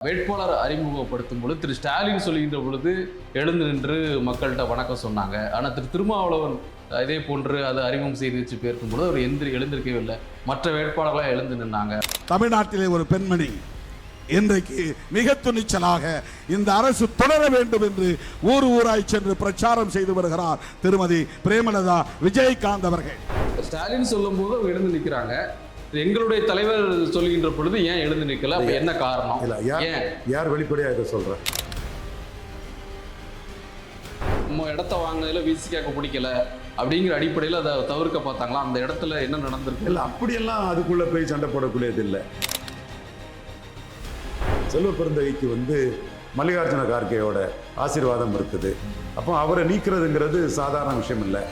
வேட்பாளர் அறிமுகப்படுத்தும் பொழுது திரு ஸ்டாலின் சொல்லுகின்ற பொழுது எழுந்து நின்று மக்கள்கிட்ட வணக்கம் சொன்னாங்க. ஆனால் திரு திருமாவளவன் இதே போன்று அதை அறிமுகம் செய்து வச்சு பேர்க்கும் பொழுது அவர் எழுந்திருக்கவே இல்லை. மற்ற வேட்பாளர்களாக எழுந்து நின்னாங்க. தமிழ்நாட்டிலே ஒரு பெண்மணி இன்றைக்கு மிக துணிச்சலாக இந்த அரசு தொடர வேண்டும் என்று ஊராய் சென்று பிரச்சாரம் செய்து வருகிறார் திருமதி பிரேமலதா விஜயகாந்த் அவர்கள். ஸ்டாலின் சொல்லும் போது அவங்க எழுந்து நிற்கிறாங்க. எங்களுடைய தலைவர் சொல்லுகின்ற பொழுது ஏன் எழுந்து நிற்கல? அப்ப என்ன காரணம்? யார் வெளிப்படையா இதை சொல்ற? நம்ம இடத்த வாங்கினதுல விசிகாக்க பிடிக்கல அப்படிங்கிற அடிப்படையில் அதை தவிர்க்க பார்த்தாங்களா? அந்த இடத்துல என்ன நடந்திருக்கு? இல்லை, அப்படியெல்லாம் அதுக்குள்ள போய் சண்டை போடக்கூடியது இல்லை. செல்வ பெருந்தகைக்கு மல்லிகார்ஜுன கார்கேயோட ஆசீர்வாதம் இருக்குது. அப்போ அவரை நீக்கிறதுங்கிறது சாதாரண விஷயம் இல்லை.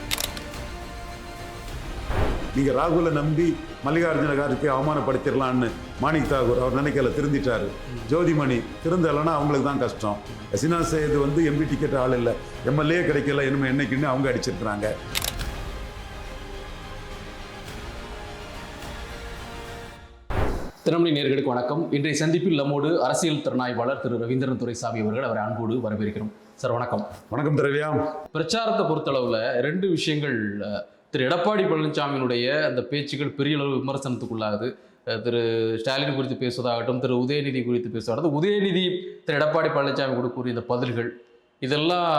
நீங்க ராகுலை நம்பி மல்லிகார்ஜுன கார்கே அவமானப்படுத்திடலான்னு மாணிக் தாகூர் அவர் நினைக்கல, திருந்திட்டாரு. ஜோதிமணி திருந்தலைன்னா அவங்களுக்கு தான் கஷ்டம். ஹசீனா சையது எம்பி டிக்கெட் ஆள் இல்லை, எம்எல்ஏ கிடைக்கல, இனிமே என்னைக்குன்னு அவங்க அடிச்சிருக்கிறாங்க. தினமணி நேயர்களுக்கு வணக்கம். இன்றைய சந்திப்பில் நம்மோடு அரசியல் திறனாய்வாளர் திரு ரவீந்திரன் துரைசாமி அவர்கள், அவரை அன்போடு வரவேற்கிறோம். சார் வணக்கம். வணக்கம் திரவியா. பிரச்சாரத்தை பொறுத்தளவில் ரெண்டு விஷயங்கள். திரு எடப்பாடி பழனிசாமியினுடைய அந்த பேச்சுகள் பெரிய அளவு விமர்சனத்துக்குள்ளாகுது. திரு ஸ்டாலின் குறித்து பேசுவதாகட்டும், திரு உதயநிதி குறித்து பேசுவதாகட்டும், உதயநிதி திரு எடப்பாடி பழனிசாமி கூட கூறிய இந்த பதில்கள், இதெல்லாம்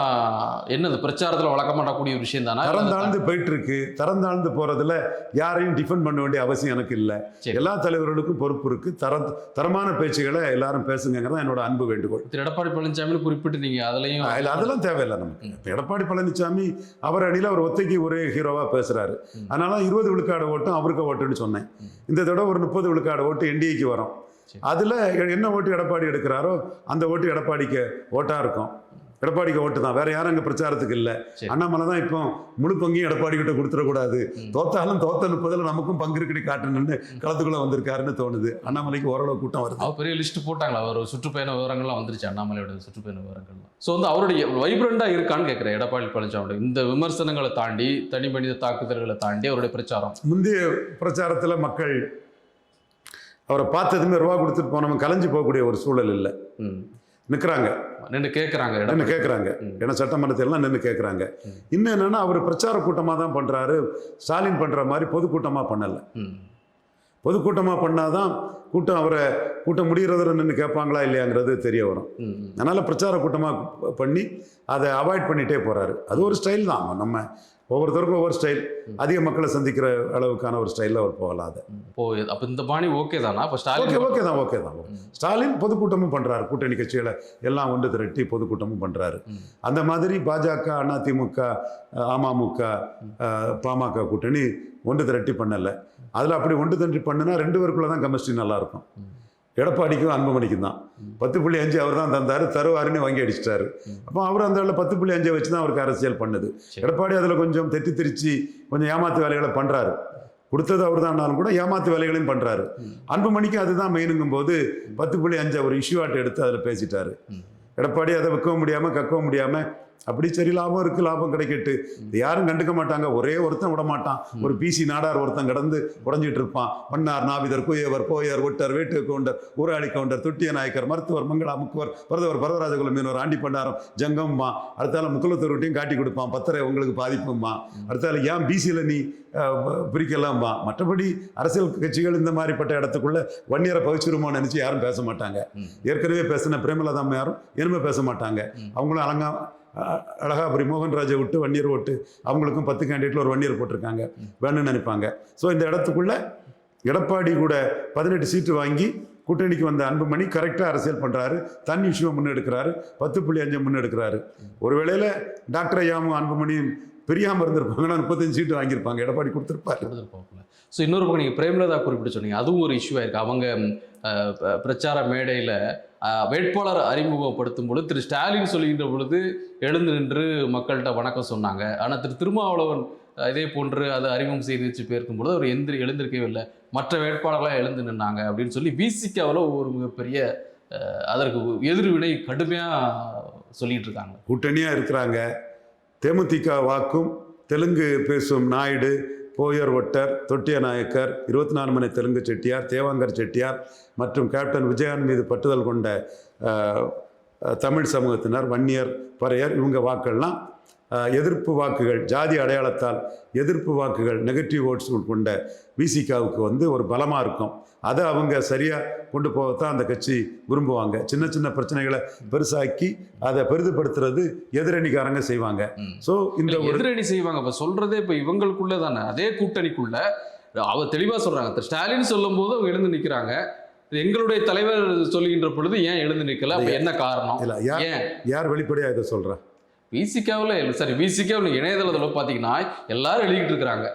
என்னது பிரச்சாரத்தில் வழக்கமாட்டக்கூடிய ஒரு விஷயம் தானே? தரந்தாழ்ந்து போயிட்டு இருக்கு. தரந்தாழ்ந்து போறதுல யாரையும் டிஃபெண்ட் பண்ண வேண்டிய அவசியம் எனக்கு இல்லை. எல்லா தலைவர்களுக்கும் பொறுப்பு இருக்கு. தரமான பேச்சுகளை எல்லாரும் பேசுங்கிறதா என்னோட அன்பு வேண்டுகோள். திரு எடப்பாடி பழனிசாமி குறிப்பிட்டு நீங்க அதுலயும் அதெல்லாம் தேவையில்லை நமக்கு. எடப்பாடி பழனிசாமி அவர் அணியில் அவர் ஒத்தைக்கு ஒரே ஹீரோவா பேசுறாரு. அதனால 20 விழுக்காடு ஓட்டும் அவருக்கு ஓட்டுன்னு சொன்னேன். இந்த தடவை ஒரு 30 விழுக்காடு ஓட்டு என்டிஏக்கு வரும். அதுல என்ன ஓட்டு எடப்பாடி எடுக்கிறாரோ அந்த ஓட்டு எடப்பாடிக்கு ஓட்டா இருக்கும். எடப்பாடிக்கு ஓட்டு தான், வேற யாரும் அங்கே பிரச்சாரத்துக்கு இல்லை. அண்ணாமலை தான் இப்போ முழு பங்கையும் எடப்பாடி கிட்ட கொடுத்துடக்கூடாது, தோத்தாலும் தோத்த 30 நமக்கும் பங்கு இருக்கடி காட்டணும்னு களத்துக்குள்ள வந்திருக்காருன்னு தோணுது. அண்ணாமலைக்கு ஓரளவு கூட்டம் வருது. அவர் பெரிய லிஸ்ட் போட்டாங்களா? அவர் சுற்றுப்பயண விவரங்கள்லாம் வந்துருச்சு, அண்ணாமலையோட சுற்றுப்பயண விவரங்கள்லாம். ஸோ அவருடைய வைப்ரண்டா இருக்கான்னு கேட்குறேன் எடப்பாடி பழனிசாமி. இந்த விமர்சனங்களை தாண்டி, தனி மனித தாக்குதல்களை தாண்டி அவருடைய பிரச்சாரம், முந்தைய பிரச்சாரத்தில் மக்கள் அவரை பார்த்ததுமே ரூபா கொடுத்துட்டு போனவங்க கலைஞ்சு போகக்கூடிய ஒரு சூழல் இல்லை. நிற்கிறாங்க, நின்று கேட்குறாங்க. ஏன்னா சட்டமன்றத்தில் எல்லாம் நின்று கேட்குறாங்க. இன்னும் என்னன்னா, அவர் பிரச்சார கூட்டமாக தான் பண்ணுறாரு. ஸ்டாலின் பண்ணுற மாதிரி பொதுக்கூட்டமாக பண்ணலை. பொதுக்கூட்டமாக பண்ணாதான் கூட்டம் முடிகிறத நின்று கேட்பாங்களா இல்லையாங்கிறது தெரிய வரும். அதனால் பிரச்சார கூட்டமாக பண்ணி அதை அவாய்ட் பண்ணிகிட்டே போகிறாரு. அது ஒரு ஸ்டைல் தான். நம்ம ஒவ்வொருத்தருக்கும் ஒவ்வொரு ஸ்டைல். அதிக மக்களை சந்திக்கிற அளவுக்கான ஒரு ஸ்டைலில் அவர் போகலாது. அப்போ இந்த பாணி ஓகே தானா? ஓகே தான். ஸ்டாலின் பொதுக்கூட்டமும் பண்ணுறாரு. கூட்டணி கட்சிகளை எல்லாம் ஒன்று திரட்டி பொதுக்கூட்டமும் பண்ணுறாரு. அந்த மாதிரி பாஜக, அதிமுக, அமமுக, பாமக கூட்டணி ஒன்று திரட்டி பண்ணலை. அதில் அப்படி ஒன்று திரட்டி பண்ணுனா 2 பேருக்குள்ளே தான் கெமிஸ்ட்ரி நல்லாயிருக்கும். எடப்பாடிக்கும் அன்புமணிக்கும் தான் 10.5 அவர் தான் தந்தார், தருவாருன்னு வாங்கி அடிச்சிட்டாரு. அப்போ அவர் அந்த 10.5 வச்சு தான் அவருக்கு அரசியல் பண்ணுது. எடப்பாடி அதில் கொஞ்சம் தெத்தி திருச்சி கொஞ்சம் ஏமாத்து வேலைகளை பண்ணுறாரு. கொடுத்தது அவர் தான்னாலும் கூட ஏமாத்து வேலைகளையும் பண்ணுறாரு. அன்புமணிக்கு அதுதான் மெயினுங்கும் போது 10.5 ஒரு இஷ்யூ ஆட்டை எடுத்து அதில் பேசிட்டாரு. எடப்பாடி அதை விற்கவும் முடியாமல் கக்கவும் முடியாமல் அப்படி சரி லாபம் இருக்குது, லாபம் கிடைக்கட்டு, யாரும் கண்டுக்க மாட்டாங்க. ஒரே ஒருத்தன் விட மாட்டான். ஒரு பிசி நாடார் ஒருத்தன் கடந்து உடஞ்சிட்டு இருப்பான். மன்னார், நாவிதர், குயவர், கோயர், ஒட்டர், வேட்டு கவுண்டர், ஊராளி கவுண்டர், தொட்டிய நாயக்கர், மருத்துவர், மங்களா, முக்குவர், பரதவர், பரதராஜகுல மீனவர், ஆண்டி பண்டாரம், ஜங்கம்மா, அடுத்தால முக்குலத்தூர்கிட்டையும் காட்டி கொடுப்பான். 10 உங்களுக்கு பாதிப்புமா. அடுத்தால ஏன் பிசியில் நீ பிரிக்கலாம்பா. மற்றபடி அரசியல் கட்சிகள் இந்த மாதிரிப்பட்ட இடத்துக்குள்ள வன்னியரை பவிச்சிருமோன்னு நினைச்சு யாரும் பேச மாட்டாங்க. ஏற்கனவே பேசின பிரேமலதா யாரும் இனிமே பேச மாட்டாங்க. அவங்களும் அழகாபுரி மோகன்ராஜை விட்டு வன்னியர் ஓட்டு, அவங்களுக்கும் 10 கேண்டிடேட்ல ஒரு வன்னியர் போட்டிருக்காங்க வேணும்னு நினைப்பாங்க. ஸோ இந்த இடத்துக்குள்ள எடப்பாடி கூட 18 சீட்டு வாங்கி கூட்டணிக்கு வந்த அன்புமணி கரெக்டாக அரசியல் பண்ணுறாரு. தனி இஷ்யூவை முன்னெடுக்கிறாரு. 10.5 முன்னெடுக்கிறாரு. ஒரு வேளையில் டாக்டர் ஐயாவும் அன்புமணியும் பிரியாமல் இருந்திருப்பாங்கன்னா 35 சீட்டு வாங்கியிருப்பாங்க. எடப்பாடி கொடுத்துருப்பாரு. ஸோ இன்னொரு பக்கம் நீங்கள் பிரேமலதா குறிப்பிட்டு சொன்னீங்க, அதுவும் ஒரு இஷ்யூவாக இருக்குது. அவங்க பிரச்சார மேடையில் வேட்பாளர் அறிமுகப்படுத்தும் பொழுது திரு ஸ்டாலின் சொல்லுகின்ற பொழுது எழுந்து நின்று மக்கள்கிட்ட வணக்கம் சொன்னாங்க. ஆனால் திரு திருமாவளவன் இதே போன்று அதை அறிமுகம் செய்து வச்சு பேர்க்கும் பொழுது அவர் எழுந்திருக்கவே இல்லை. மற்ற வேட்பாளர்களாக எழுந்து நின்னாங்க அப்படின்னு சொல்லி விசிகாவில் ஒரு மிகப்பெரிய அதற்கு எதிர்வினை கடுமையாக சொல்லிட்டு இருக்காங்க. கூட்டணியாக இருக்கிறாங்க. தேமுதிக வாக்கும் தெலுங்கு பேசும் நாயுடு போயர் ஒட்டர், தொட்டிய நாயக்கர், 24 மணி தெலுங்கு செட்டியார், தேவாங்கர் செட்டியார் மற்றும் கேப்டன் விஜயன் மீது பற்றுதல் கொண்ட தமிழ் சமூகத்தினர், வன்னியர், பறையர், இவங்க வாக்கள்லாம் எதிர்ப்பு வாக்குகள், ஜாதி அடையாளத்தால் எதிர்ப்பு வாக்குகள், நெகட்டிவ் ஓட்ஸ் கொண்ட விசிகாவுக்கு வந்து ஒரு பலமாக இருக்கும். அதை அவங்க சரியாக கொண்டு போகத்தான் அந்த கட்சி விரும்புவாங்க. சின்ன சின்ன பிரச்சனைகளை பெருசாக்கி அதை பெரிதுபடுத்துறது எதிரணிக்காரங்க செய்வாங்க. ஸோ இந்த எதிரணி செய்வாங்க. இப்போ சொல்றதே இப்போ இவங்களுக்குள்ள தானே, அதே கூட்டணிக்குள்ள அவர் தெளிவாக சொல்றாங்க. திரு ஸ்டாலின் சொல்லும் போது அவங்க எழுந்து நிற்கிறாங்க. எங்களுடைய தலைவர் சொல்லுகின்ற பொழுது ஏன் எழுந்து நிற்கல? அப்ப என்ன காரணம்? இல்லை, யார் வெளிப்படையாக இதை சொல்கிறா? விசிகாவில் சரி, விசிகாவில் இணையதளத்தில் பார்த்தீங்கன்னா எல்லாரும் எழுதிக்கிட்டு இருக்கிறாங்க.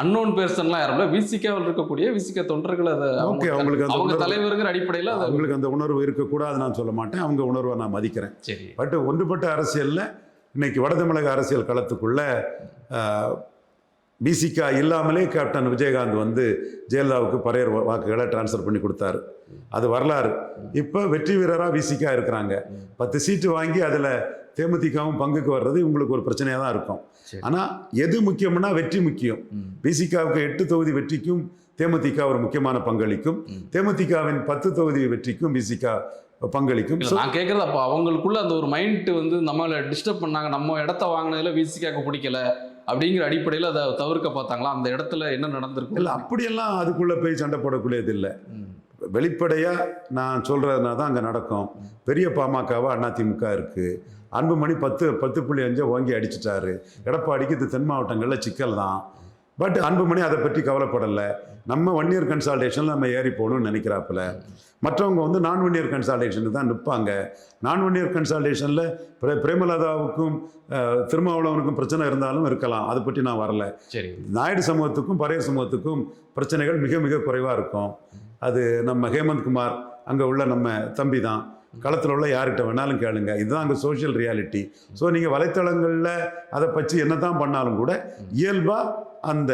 அன்னோன் பெர்சன்லாம் யாரும் இல்லை. விசிகாவில் இருக்கக்கூடிய விசிக தொண்டர்கள் அதை அவங்க தலைவருங்கிற அடிப்படையில் அவங்களுக்கு அந்த உணர்வு இருக்கக்கூடாது நான் சொல்ல மாட்டேன். அவங்க உணர்வை நான் மதிக்கிறேன். சரி, பட் ஒன்றுபட்ட அரசியலில் இன்னைக்கு வடதமிழக அரசியல் களத்துக்குள்ள விசிகா இல்லாமலே கேப்டன் விஜயகாந்த் வந்து ஜெயலலிதாவுக்கு பறையர் வாக்குகளை டிரான்ஸ்ஃபர் பண்ணி கொடுத்தாரு. அது வரலாறு. இப்போ வெற்றி வீரராக விசிகா இருக்கிறாங்க. 10 சீட்டு வாங்கி அதில் தேமுதிகவும் பங்குக்கு வர்றது உங்களுக்கு ஒரு பிரச்சனையாக தான் இருக்கும். ஆனால் எது முக்கியம்னா வெற்றி முக்கியம். விசிகாவுக்கு 8 தொகுதி வெற்றிக்கும் தேமுதிக ஒரு முக்கியமான பங்களிக்கும். தேமுதிகவின் 10 தொகுதி வெற்றிக்கும் விசிகா பங்களிக்கும். நான் கேட்குறது அப்போ அவங்களுக்குள்ள அந்த ஒரு மைண்ட் வந்து நம்மளை டிஸ்டர்ப் பண்ணாங்க. நம்ம இடத்த வாங்கினதுல விசிகாவுக்கு பிடிக்கல அப்படிங்கிற அடிப்படையில் அதை தவிர்க்க பார்த்தாங்களா? அந்த இடத்துல என்ன நடந்திருக்கு? இல்லை, அப்படியெல்லாம் அதுக்குள்ளே போய் சண்டை போடக்கூடியது இல்லை. வெளிப்படையாக நான் சொல்கிறதுனா தான் அங்கே நடக்கும். பெரிய பாமகவா அதிமுக இருக்குது. அன்புமணி 10.5 ஓங்கி அடிச்சிட்டாரு. எடப்பாடிக்கு இது தென் மாவட்டங்களில் சிக்கல் தான். பட் அன்புமணி அதை பற்றி கவலைப்படலை. நம்ம வன்னியர் கன்சால்டேஷனில் நம்ம ஏறி போகணும்னு நினைக்கிறாப்புல. மற்றவங்க வந்து நான் வன்னியர் கன்சால்டேஷனுக்கு தான் நிற்பாங்க. நான் வன்னியர் கன்சால்டேஷனில் பிரேமலதாவுக்கும் திருமாவளவனுக்கும் பிரச்சனை இருந்தாலும் இருக்கலாம். அதை பற்றி நான் வரல. சரி, நாயுடு சமூகத்துக்கும் பறையர் சமூகத்துக்கும் பிரச்சனைகள் மிக மிக குறைவாக இருக்கும். அது நம்ம ஹேமந்த் குமார் அங்கே உள்ள நம்ம தம்பி தான். களத்தில் உள்ள யார்கிட்ட வேணாலும் கேளுங்க. இதுதான் அங்கே சோஷியல் ரியாலிட்டி. ஸோ நீங்கள் வலைத்தளங்களில் அதை பற்றி என்ன தான் பண்ணாலும் கூட இயல்பாக அந்த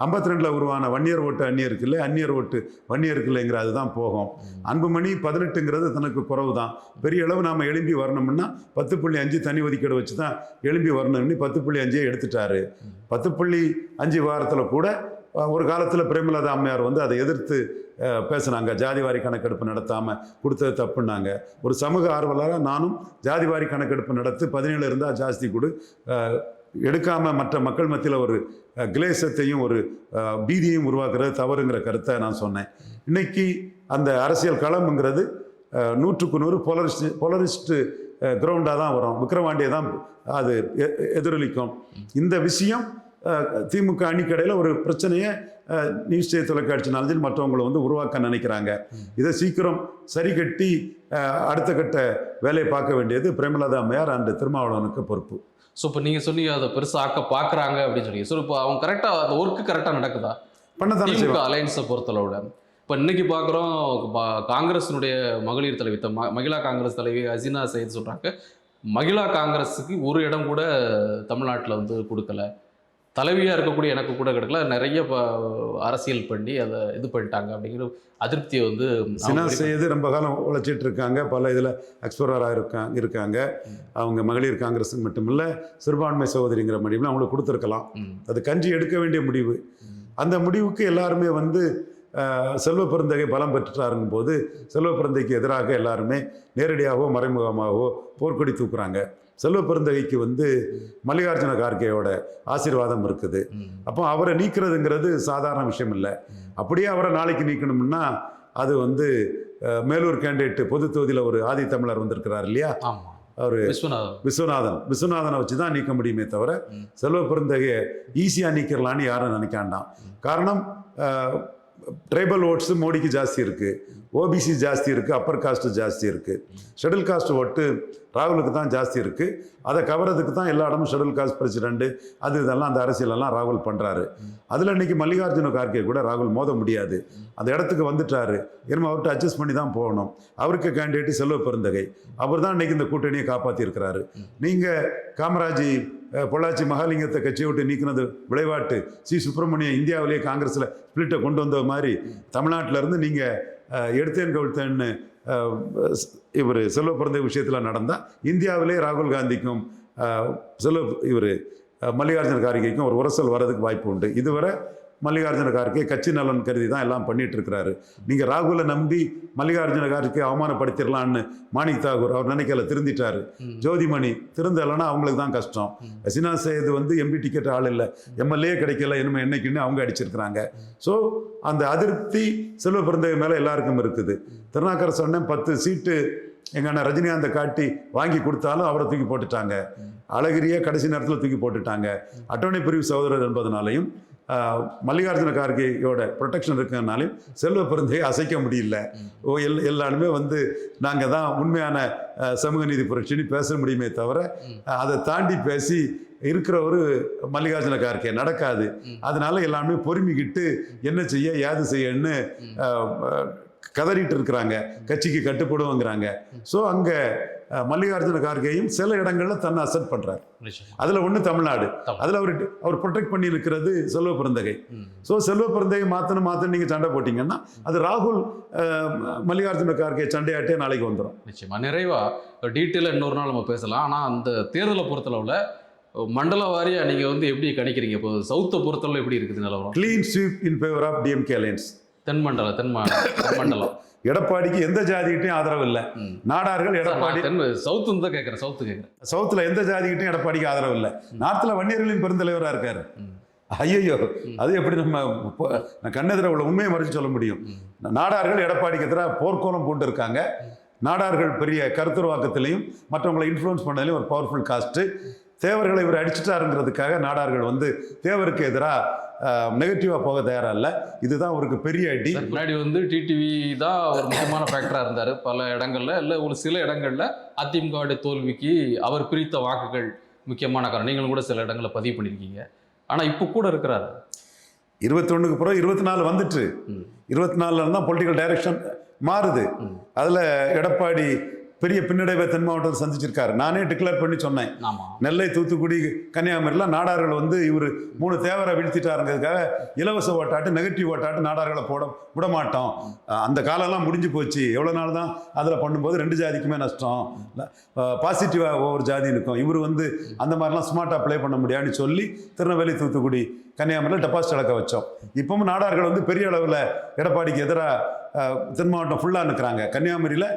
52 உருவான வன்னியர் ஓட்டு அந்நியருக்கு இல்லை, அந்நியர் ஓட்டு வன்னியருக்கு இல்லைங்கிற அதுதான் போகும். அன்புமணி 18ங்கிறது தனக்கு குறவு தான். பெரிய அளவு நாம் எழும்பி வரணும்னா 10.5 தனி ஒதுக்கீடு வச்சு தான் எழும்பி வரணும்னு 10.5 எடுத்துட்டாரு. 10.5 வாரத்தில் கூட ஒரு காலத்தில் பிரேமலதா அம்மையார் வந்து அதை எதிர்த்து பேசுனாங்க. ஜாதிவாரி கணக்கெடுப்பு நடத்தாமல் கொடுத்தது தப்புன்னாங்க. ஒரு சமூக ஆர்வலராக நானும் ஜாதிவாரி கணக்கெடுப்பு நடத்து 17 இருந்தால் ஜாஸ்தி கொடு, எடுக்காமல் மற்ற மக்கள் மத்தியில் ஒரு கிளேசத்தையும் ஒரு பீதியையும் உருவாக்குறது தவறுங்கிற கருத்தை நான் சொன்னேன். இன்னைக்கு அந்த அரசியல் களம்ங்கிறது 100க்கு 100 போலரிஸ்ட் கிரவுண்டாக தான் வரும். விக்கிரவாண்டியை தான் அது எதிரொலிக்கும். இந்த விஷயம் திமுக அணிக்கடையில் ஒரு பிரச்சனையை நியூஸ் தொலைக்காட்சினாலும் மற்றவங்களை வந்து உருவாக்க நினைக்கிறாங்க. இதை சீக்கிரம் சரி கட்டி அடுத்த கட்ட வேலையை பார்க்க வேண்டியது பிரேமலதா அம்மையார் அண்ட் திருமாவளவனுக்கு பொறுப்பு. ஸோ இப்போ நீங்கள் சொன்னீங்க அதை பெருசாக பார்க்குறாங்க அப்படின்னு சொல்லி. ஸோ இப்போ அவங்க கரெக்டாக அந்த ஒர்க்கு கரெக்டாக நடக்குதா? பண்ணதான் அலையன்ஸை பொறுத்தளவுல இப்போ இன்னைக்கு பார்க்குறோம். காங்கிரஸினுடைய மகளிர் தலைவி மகிழா காங்கிரஸ் தலைவி ஹசீனா சையத் சொல்கிறாங்க, மகிழா காங்கிரஸுக்கு ஒரு இடம் கூட தமிழ்நாட்டில் வந்து கொடுக்கல. தலைவியாக இருக்கக்கூடிய எனக்கு கூட கிடைக்கல. நிறைய அரசியல் பண்ணி அதை இது பண்ணிட்டாங்க அப்படிங்கிற அதிருப்தியை வந்து சினா செய்து ரொம்ப காலம் உழைச்சிட்டு இருக்காங்க. பல இதில் எக்ஸ்போரராக இருக்காங்க. அவங்க மகளிர் காங்கிரஸுக்கு மட்டுமில்லை, சிறுபான்மை சகோதரிங்கிற முடிவில் அவங்களுக்கு கொடுத்துருக்கலாம். அது கஞ்சி எடுக்க வேண்டிய முடிவு. அந்த முடிவுக்கு எல்லாருமே வந்து செல்வ பெருந்தகை பலம் பெற்றுட்டாருங்கும் போது செல்வ பெருந்தைக்கு எதிராக எல்லாருமே நேரடியாகவோ மறைமுகமாகவோ போர்க்கொடி தூக்குறாங்க. செல்வ பெருந்தகைக்கு வந்து மல்லிகார்ஜுன கார்கேயோட ஆசீர்வாதம் இருக்குது. அப்போ அவரை நீக்கிறதுங்கிறது சாதாரண விஷயம் இல்லை. அப்படியே அவரை நாளைக்கு நீக்கணும்னா அது வந்து மேலூர் கேண்டிடேட் பொது தொகுதியில் ஒரு ஆதி தமிழர் வந்திருக்கிறார் இல்லையா, அவர் விஸ்வநாதனை வச்சு தான் நீக்க முடியுமே தவிர செல்வ பெருந்தகையை ஈஸியாக நீக்கிறலான்னு யாரும் நினைக்காண்டாம். காரணம் ட்ரைபல் ஓட்ஸு மோடிக்கு ஜாஸ்தி இருக்குது, ஓபிசி ஜாஸ்தி இருக்குது, அப்பர் காஸ்ட்டு ஜாஸ்தி இருக்குது, ஷெடியூல் காஸ்ட் ஓட்டு ராகுலுக்கு தான் ஜாஸ்தி இருக்குது. அதை கவரதுக்கு தான் எல்லா இடமும் ஷெடியூல் காஸ்ட் பிரசிடென்ட் அது இதெல்லாம் அந்த அரசியலெல்லாம் ராகுல் பண்ணுறாரு. அதில் இன்றைக்கி மல்லிகார்ஜுன கார்கே கூட ராகுல் மோத முடியாது. அந்த இடத்துக்கு வந்துட்டாரு. இனிமேல் அவர்கிட்ட அட்ஜஸ்ட் பண்ணி தான் போகணும். அவருக்கு கேண்டிடேட்டு செல்வ பெருந்தகை. அவர் தான் இன்றைக்கி இந்த கூட்டணியை காப்பாற்றியிருக்கிறாரு. நீங்கள் காமராஜ் பொள்ளாச்சி மகாலிங்கத்தை கட்சியை விட்டு நீக்கினது விளைவாட்டு சி சுப்பிரமணியம் இந்தியாவிலேயே காங்கிரஸில் ஸ்பிளிட்டை கொண்டு வந்த மாதிரி தமிழ்நாட்டிலேருந்து நீங்கள் எடுத்தேன் கவிழ்த்தேன்னு இவர் செல்வ பிறந்த விஷயத்தில் நடந்தால் இந்தியாவிலே ராகுல் காந்திக்கும் இவர் மல்லிகார்ஜுன கார்கேக்கும் ஒரு உரசல் வர்றதுக்கு வாய்ப்பு உண்டு. இதுவரை மல்லிகார்ஜுன கார்கே கட்சி நலன் கருதி தான் எல்லாம் பண்ணிட்டு இருக்கிறாரு. நீங்கள் ராகுலை நம்பி மல்லிகார்ஜுன கார்கே அவமானப்படுத்திடலான்னு மாணிக் தாகூர் அவர் நினைக்கல, திருந்திட்டாரு. ஜோதிமணி திருந்தலைன்னா அவங்களுக்கு தான் கஷ்டம். ஹசீனா சையது வந்து எம்பி டிக்கெட் ஆள் இல்லை, எம்எல்ஏ கிடைக்கல, இனிமேல் என்னைக்குன்னு அவங்க அடிச்சிருக்கிறாங்க. ஸோ அந்த அதிருப்தி செல்வ பெருந்தகை மேலே எல்லாருக்கும் இருக்குது. திருநாக்கர சொன்னேன் 10 சீட்டு எங்கள் அண்ணன் ரஜினிகாந்தை காட்டி வாங்கி கொடுத்தாலும் அவரை தூக்கி போட்டுட்டாங்க. அழகிரியை கடைசி நேரத்தில் தூக்கி போட்டுட்டாங்க. அட்டவணை பிரிவு சகோதரர் என்பதனாலையும் மல்லிகார்ஜுன கார்கேயோட ப்ரொடெக்ஷன் இருக்கிறதுனாலையும் செல்வ பெருந்தகை அசைக்க முடியல. எல்லாருமே வந்து நாங்கள் தான் உண்மையான சமூக நீதி புரட்சின்னு பேச முடியுமே தவிர அதை தாண்டி பேசி இருக்கிற ஒரு மல்லிகார்ஜுன கார்கே நடக்காது. அதனால எல்லாருமே பொறுமிக்கிட்டு என்ன செய்ய ஏது செய்யன்னு கதறிட்டு இருக்கிறாங்க, கட்சிக்கு கட்டுப்படுவோங்கிறாங்க. ஸோ அங்கே மல்லிகார்ஜுன கார்கேயும் சில இடங்களில் தன்னை அசெப்ட் பண்றாரு. அதில் ஒன்று தமிழ்நாடு, அதில் அவர் ப்ரொடெக்ட் பண்ணி இருக்கிறது செல்வ பெருந்தகை. ஸோ செல்வ பெருந்தகை மாற்றணும் நீங்கள் சண்டை போட்டிங்கன்னா அது ராகுல் மல்லிகார்ஜுன கார்கே சண்டையாட்டே நாளைக்கு வந்துடும். நிச்சயமா நிறைவா டீட்டெயிலாக இன்னொரு நாள் நம்ம பேசலாம். ஆனால் அந்த தேர்தலை பொறுத்தளவில் மண்டல வாரியா நீங்கள் வந்து எப்படி கணிக்கிறீங்க? இப்போ சவுத்தை பொறுத்தளவு எப்படி இருக்குது நிலவரம்? Clean sweep in favour of DMK alliance. தென்மண்டலம் எடப்பாடிக்கு எந்த ஜாதிகிட்டையும் ஆதரவு இல்லை. நாடார்கள் எடப்பாடி சவுத்து தான் கேட்குறேன். சவுத்துல எந்த ஜாதிகிட்டையும் எடப்பாடிக்கு ஆதரவு இல்லை. நார்த்தில் வன்னியர்களின் பெருந்தலைவராக இருக்காரு. ஐயோ, அது எப்படி நம்ம கண்ணெதிர உள்ள உண்மையை மறைச்சு சொல்ல முடியும்? நாடார்கள் எடப்பாடிக்கு எதிராக போர்க்கோலம் போட்டு இருக்காங்க. நாடார்கள் பெரிய கருத்துருவாக்கத்திலையும் மற்றவங்களை இன்ஃப்ளூயன்ஸ் பண்ணதிலையும் ஒரு பவர்ஃபுல் காஸ்ட்டு. தேவர்களை இவர் அடிச்சுட்டாருங்கிறதுக்காக நாடார்கள் வந்து தேவருக்கு எதிராக நெகட்டிவாக போக தயாராக இல்லை. இதுதான் அவருக்கு பெரிய அடி. முன்னாடி வந்து டிடிவி தான் ஒரு முக்கியமான ஃபேக்டராக இருந்தார் பல இடங்கள்ல, இல்லை ஒரு சில இடங்கள்ல அதிமுக தோல்விக்கு அவர் பிரித்த வாக்குகள் முக்கியமான காரணம். நீங்களும் கூட சில இடங்களில் பதிவு பண்ணியிருக்கீங்க. ஆனால் இப்போ கூட இருக்கிறாரு 21க்கு பிறகு 24 வந்துட்டு 24 தான் பொலிட்டிக்கல் டைரக்ஷன் மாறுது. அதில் எடப்பாடி பெரிய பின்னடைவை தென் மாவட்டத்தில் சந்திச்சிருக்காரு. நானே டிக்ளேர் பண்ணி சொன்னேன், நெல்லை, தூத்துக்குடி, கன்னியாகுமரியில் நாடார்கள் வந்து இவர் 3 தேவரை வீழ்த்திட்டாருங்கிறதுக்காக இலவச ஓட்டாட்டு நெகட்டிவ் ஓட்டாட்டு நாடார்களை போட விடமாட்டோம். அந்த காலம்லாம் முடிஞ்சு போச்சு. எவ்வளோ நாள் தான் அதில் பண்ணும்போது 2 ஜாதிக்குமே நஷ்டம், பாசிட்டிவாக ஒவ்வொரு ஜாதி இருக்கும். இவர் வந்து அந்த மாதிரிலாம் ஸ்மார்ட்டாக ப்ளே பண்ண முடியாதுன்னு சொல்லி திருநெல்வேலி, தூத்துக்குடி, கன்னியாகுமரியில் டெபாசிட் இழக்க வச்சோம். இப்பவும் நாடார்கள் வந்து பெரிய அளவில் எடப்பாடிக்கு எதிராக தென் மாவட்டம் ஃபுல்லாக நிற்கிறாங்க. கன்னியாகுமரியில்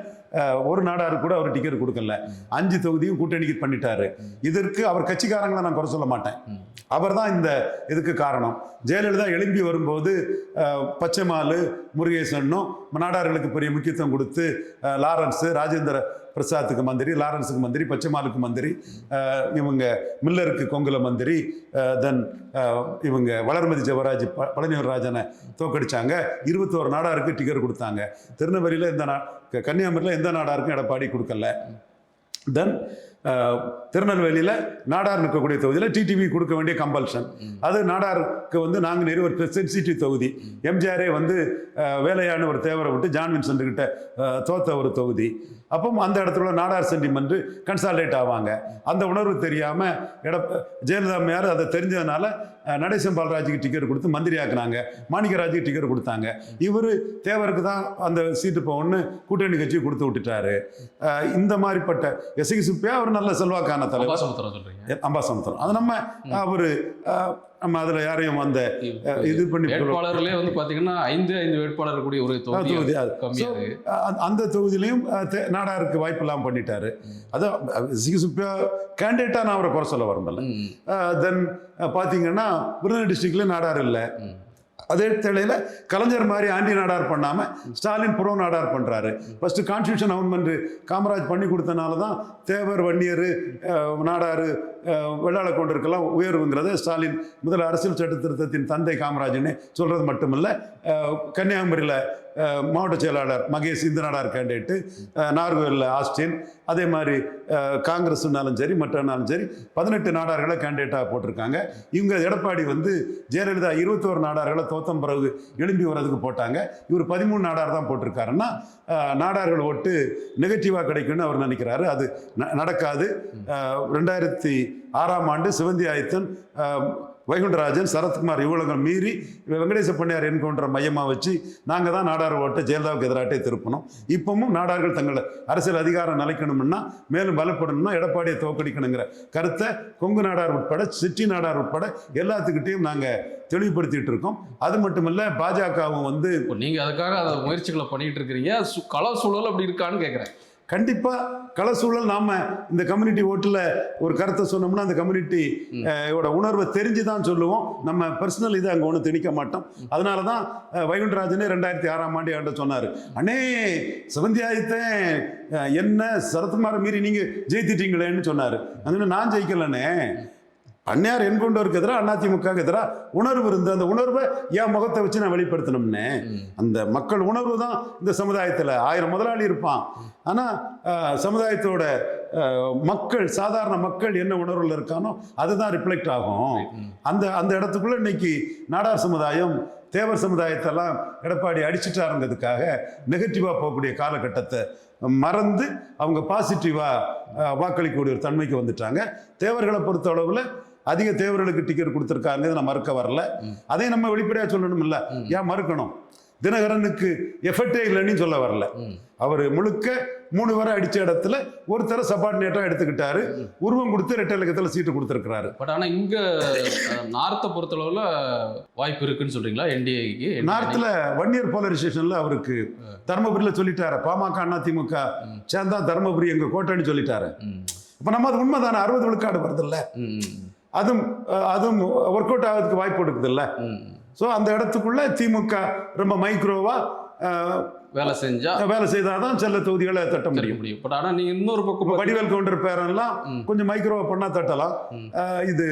ஒரு நாடாரு கூட அவர் டிக்கெட் கொடுக்கல. 5 தொகுதியும் கூட்டணிக்கு பண்ணிட்டாரு. இதற்கு அவர் கட்சிக்காரங்களை நான் குறை சொல்ல மாட்டேன். அவர் தான் இந்த இதுக்கு காரணம். ஜெயலலிதா எழும்பி வரும்போது பச்சைமாலு, முருகேசனும் நாடார்களுக்கு பெரிய முக்கியத்துவம் கொடுத்து லாரன்ஸு, ராஜேந்திர பிரசாத்துக்கு மந்திரி, லாரன்ஸுக்கு மந்திரி, பச்சைமாலுக்கு மந்திரி, இவங்க மில்லருக்கு கொங்குல மந்திரி, தென் இவங்க வளர்மதி ஜெவராஜ், பழனிவர் ராஜனை தோக்கடிச்சாங்க. 21 நாடாருக்கு டிக்கெட் கொடுத்தாங்க. திருநெல்வேலியில் கன்னியாகுமரியில் எந்த நாடாருக்கும் எடப்பாடி கொடுக்கல. தென் திருநெல்வேலியில் நாடார் நிற்கக்கூடிய தொகுதியில் டிடிவி கொடுக்க வேண்டிய கம்பல்ஷன். அது நாடாருக்கு வந்து நாங்குநேரி ஒரு சென்சிட்டிவ் தொகுதி. எம்ஜிஆரே வந்து வேலையான ஒரு தேவரை விட்டு ஜான் வின்சென்ட் கிட்ட தோத்த ஒரு தொகுதி. அப்போ அந்த இடத்துல நாடார் சென்டிமெண்ட் கன்சால்டேட் ஆவாங்க. அந்த உணர்வு தெரியாமல் ஜெயலலிதா அம்மையார் அதை தெரிஞ்சதுனால நடேசன் பாலராஜுக்கு டிக்கெட் கொடுத்து மந்திரி ஆக்குனாங்க, மாணிக்கராஜுக்கு டிக்கெட் கொடுத்தாங்க. இவர் தேவருக்கு தான் அந்த சீட்டு போகணுன்னு கூட்டணி கட்சி கொடுத்து விட்டுட்டாரு. இந்த மாதிரிப்பட்ட எஸ்ஐ சுப்பியா அவர் நல்ல செல்வாக்கான தலைவர். அம்பாசமுத்திரம் அது நம்ம அதில் யாரையும் அந்த இது பண்ணி வேட்பாளர்களே வந்து பார்த்தீங்கன்னா 5 வேட்பாளர் கூடிய ஒரு தொகுதி. அந்த தொகுதியிலையும் நாடாருக்கு வாய்ப்பு இல்லாமல் பண்ணிட்டாரு. அதான் சுப்பியா கேண்டிடேட்டாக நான் அவரை குறை சொல்ல வரம்பில்ல. தென் பார்த்தீங்கன்னா விருதுநகர் டிஸ்ட்ரிக்ட்ல நாடார் இல்லை. அதே வேளையில் கலைஞர் மாதிரி ஆண்டி நாடார் பண்ணாமல் ஸ்டாலின் புறோ நாடார் பண்ணுறாரு. ஃபர்ஸ்ட் கான்ஸ்டியூஷன் அமெண்ட்மெண்ட் காமராஜ் பண்ணி கொடுத்தனால தான் தேவர், வன்னியர், நாடார், வெள்ளாள கொண்டிருக்கலாம் உயர்வுங்கிறத ஸ்டாலின் முதல் அரசியல் சட்ட திருத்தத்தின் தந்தை காமராஜ்னே சொல்கிறது மட்டுமில்லை. கன்னியாகுமரியில் மாவட்ட செயலாளர் மகேஷ் இந்த நாடார் கேண்டிடேட்டு, நார்கோவிலில் ஆஸ்டின், அதே மாதிரி காங்கிரஸ்னாலும் சரி மற்றனாலும் சரி 18 நாடார்களை கேண்டிடேட்டாக போட்டிருக்காங்க. இவங்க எடப்பாடி வந்து ஜெயலலிதா 21 நாடார்களை தோத்தம் பிறகு எழும்பி வர்றதுக்கு போட்டாங்க. இவர் 13 நாடார் தான் போட்டிருக்காருன்னா நாடார்கள் ஓட்டு நெகட்டிவாக கிடைக்கும்னு அவர் நினைக்கிறாரு. அது நடக்காது. 2006ஆம் ஆண்டு சிவந்தி ஆதித்தன் வைகுண்டராஜன், சரத்குமார் இவ்வளவு மீறி வெங்கடேச பண்ணையார் என்கவுண்டரை மையமாக வச்சு நாங்கள் தான் நாடார் ஓட்டை ஜெயலலிதாவுக்கு எதிராட்டே திருப்பணும். இப்பவும் நாடார்கள் தங்களை அரசியல் அதிகாரம் நிலைக்கணும்னா, மேலும் பலப்படணும்னா எடப்பாடியை தோக்கடிக்கணுங்கிற கருத்தை கொங்கு நாடார் உட்பட, சிட்டி நாடார் உட்பட எல்லாத்துக்கிட்டையும் நாங்கள் தெளிவுபடுத்திட்டு இருக்கோம். அது மட்டுமல்ல, பாஜகவும் வந்து நீங்க அதுக்காக அதை முயற்சிகளை பண்ணிட்டு இருக்கிறீங்க. கள சூழல் அப்படி இருக்கான்னு கேட்குறேன். கண்டிப்பாக கள சூழல். நாம இந்த கம்யூனிட்டி ஓட்டில் ஒரு கருத்தை சொன்னோம்னா அந்த கம்யூனிட்டி உணர்வை தெரிஞ்சு தான் சொல்லுவோம். நம்ம பர்சனல் இதை அங்கே ஒன்றும் திணிக்க மாட்டோம். அதனால தான் வைகுண்டராஜனே 2006ஆம் ஆண்டு என்கிட்ட சொன்னார், அண்ணே சிவந்தியாயத்தை என்ன சரத்குமாரை மீறி நீங்கள் ஜெயித்திட்டீங்களேன்னு சொன்னார். அதனால நான் ஜெயிக்கலண்ணே, அந்நியார் என்கவுண்டருக்கு எதிராக அதிமுகவுக்கு எதிராக உணர்வு இருந்து அந்த உணர்வை என் முகத்தை வச்சு நான் வெளிப்படுத்தணும்னே. அந்த மக்கள் உணர்வு தான் இந்த சமுதாயத்தில் 1000 முதலாளி இருப்பான், ஆனால் சமுதாயத்தோட மக்கள், சாதாரண மக்கள் என்ன உணர்வில் இருக்கானோ அதுதான் ரிஃப்ளெக்ட் ஆகும். அந்த இடத்துக்குள்ள இன்னைக்கு நாடார் சமுதாயம், தேவர் சமுதாயத்தெல்லாம் எடப்பாடி அடிச்சுட்டாருங்கிறதுக்காக நெகட்டிவாக போகக்கூடிய காலகட்டத்தை மறந்து அவங்க பாசிட்டிவாக வாக்களிக்கக்கூடிய ஒரு தன்மைக்கு வந்துட்டாங்க. தேவர்களை பொறுத்த அளவில் அதிக தேவர்களுக்கு டிக்கெட் கொடுத்துருக்காங்க, நான் மறுக்க வரல. அதையும் நம்ம வெளிப்படையாக சொல்லணும். இல்லை, ஏன் மறுக்கணும்? தினகரனுக்கு எஃபெக்டே இல்லைன்னு சொல்ல வரல. அவர் முழுக்க 3 வரை அடித்த இடத்துல ஒருத்தர சபார்டினேட்டாக எடுத்துக்கிட்டாரு, உருவம் கொடுத்து ரெட்டை இலக்கத்தில் சீட்டு கொடுத்துருக்கிறாரு. பட் ஆனால் இங்கே நார்த்தை பொறுத்தளவில் வாய்ப்பு இருக்குன்னு சொல்றீங்களா? என்டிஏக்கு நார்த்தில் வன்னியர் போலரைசேஷனில் அவருக்கு தருமபுரியில் சொல்லிட்டாரு, பாமக அதிமுக சேர்ந்தா தருமபுரி எங்கள் கோட்டைன்னு சொல்லிட்டாரு. இப்போ நம்ம அது உண்மைதானே, 60 விழுக்காடு வருதில்ல, அதுவும் ஒர்க் அவுட் ஆகிறதுக்கு வாய்ப்பு கொடுக்குது இல்லை. ஸோ அந்த இடத்துக்குள்ள திமுக ரொம்ப மைக்ரோவா வேலை செய்தாதான் செல்ல தொகுதிகளை தட்ட முடியும். பட் ஆனால் நீங்கள் இன்னொரு பக்கம் வடிவேல் கவுண்டர் பேரெல்லாம் கொஞ்சம் மைக்ரோவா பண்ணா தட்டலாம். இது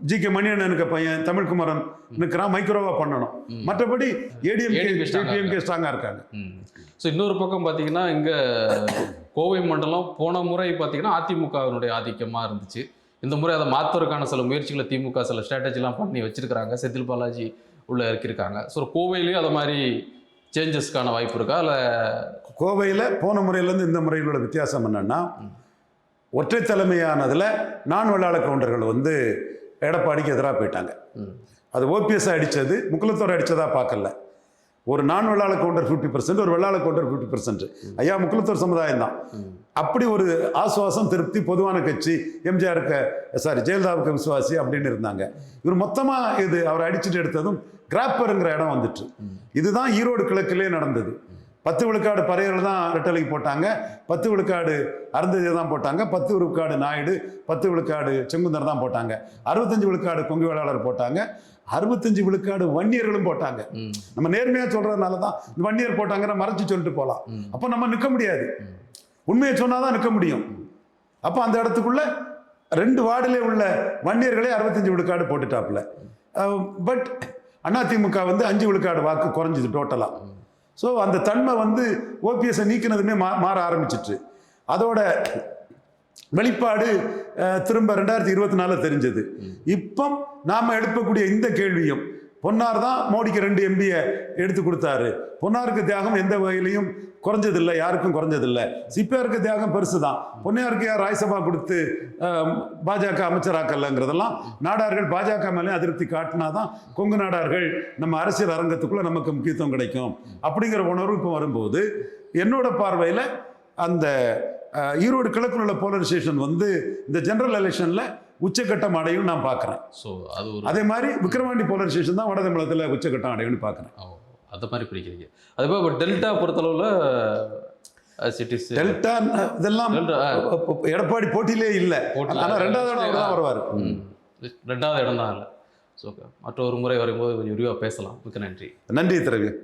ஜி.கே. மணியண்ணனுக்கு பையன் தமிழ்குமரன் நிற்கிறான், மைக்ரோவா பண்ணணும். மற்றபடி ஏடிஎம்கே ஸ்ட்ராங்கா இருக்காங்க. ஸோ இன்னொரு பக்கம் பார்த்தீங்கன்னா இங்கே கோவை மண்டலம் போன முறை பார்த்தீங்கன்னா அதிமுகவினுடைய ஆதிக்கமாக இருந்துச்சு. இந்த முறை அதை மாற்றுவதற்கான சில முயற்சிகளை திமுக சில ஸ்ட்ராட்டஜிலாம் பண்ணி வச்சிருக்கிறாங்க. செந்தில் பாலாஜி உள்ள இருக்கிருக்காங்க. ஸோ கோவையிலேயும் அதை மாதிரி சேஞ்சஸ்க்கான வாய்ப்பு இருக்கா? இல்லை கோவையில் போன முறையிலேருந்து இந்த முறையிலோட வித்தியாசம் என்னன்னா, ஒற்றை தலைமையானதில் நான் வெள்ளாள கவுண்டர்கள் வந்து எடப்பாடிக்கு எதிராக போயிட்டாங்க. அது ஓபிஎஸ் அடித்தது முக்குலத்தோர் அடித்ததாக பார்க்கல. ஒரு நான் வெள்ளாள கவுண்டர் 50%, ஒரு வெள்ளாள கவுண்டர் 50%. ஐயா முக்குலத்தோர் சமுதாயம் தான். அப்படி ஒரு ஆசுவாசம், திருப்தி, பொதுவான கட்சி, எம்ஜிஆருக்கு ஜெயலலிதாவுக்கு விசுவாசி அப்படின்னு இருந்தாங்க. இவர் மொத்தமாக இது அவர் அடிச்சுட்டு எடுத்ததும் கிராப்பருங்கிற இடம் வந்துட்டு. இதுதான் ஈரோடு கிழக்கிலே நடந்தது. 10 விழுக்காடு பறையர்கள் தான் ரெட்டலைக்கு போட்டாங்க, 10 விழுக்காடு அருந்ததியை தான் போட்டாங்க, 10 விழுக்காடு நாயுடு, 10 விழுக்காடு செங்குந்தர் தான் போட்டாங்க, 65 விழுக்காடு கொங்கு வேளாளர் போட்டாங்க, 65 விழுக்காடு வன்னியர்களும் போட்டாங்க. நம்ம நேர்மையாக சொல்றதுனால தான் இந்த வன்னியர் போட்டாங்கன்னு மறைச்சு சொல்லிட்டு போகலாம். அப்போ நம்ம நிற்க முடியாது, உண்மையை சொன்னாதான் நிற்க முடியும். அப்போ அந்த இடத்துக்குள்ள 2 வார்டிலே உள்ள வன்னியர்களே 65 விழுக்காடு போட்டுட்டாப்புல. பட் அதிமுக வந்து 5 விழுக்காடு வாக்கு குறைஞ்சிது டோட்டலா. ஸோ அந்த தன்மை வந்து ஓபிஎஸ்ஸை நீக்கினதுமே மாற ஆரம்பிச்சிட்டு, அதோட வெளிப்பாடு திரும்ப 2024 தெரிஞ்சது. இப்போ நாம எழுப்பக்கூடிய இந்த கேள்வியும், பொன்னார் தான் மோடிக்கு 2 எம்பியை எடுத்து கொடுத்தாரு, பொன்னாருக்கு தியாகம் எந்த வகையிலையும் குறைஞ்சதில்லை, யாருக்கும் குறைஞ்சதில்லை. சிபிஆருக்கு தியாகம் பெருசு தான். பொன்னையாருக்கு யார் ராஜ்யசபா கொடுத்து பாஜக அமைச்சராக்கலங்கிறதெல்லாம் நாடார்கள் பாஜக மேலே அதிருப்தி காட்டினாதான் கொங்கு நாடார்கள் நம்ம அரசியல் அரங்கத்துக்குள்ள நமக்கு முக்கியத்துவம் கிடைக்கும் அப்படிங்கிற உணர்வு இப்போ வரும்போது, என்னோட பார்வையில் அந்த ஈரோடு கிழக்கில் உள்ள போலரைசேஷன் வந்து இந்த ஜெனரல் எலெக்ஷன்ல உச்சகட்டம் அடையும் நான் பார்க்குறேன். ஸோ அது அதே மாதிரி விக்கிரவாண்டி போலரைசேஷன் தான் வட தமிழகத்தில் உச்சகட்டம் அடையும்னு பார்க்குறேன். அந்த மாதிரி பிடிக்கிறீங்க. அதுபோல் டெல்டா பொறுத்தளவில் சிட்டிஸ் டெல்டா இதெல்லாம் எடப்பாடி போட்டியிலே இல்லை, ஆனால் 2வது இடம் தான் வருவார். 2வது இடம் தான் இல்லை. ஸோ மற்றொரு முறை வரும்போது கொஞ்சம் விரிவாக பேசலாம். மிக்க நன்றி. நன்றி திரவியம்.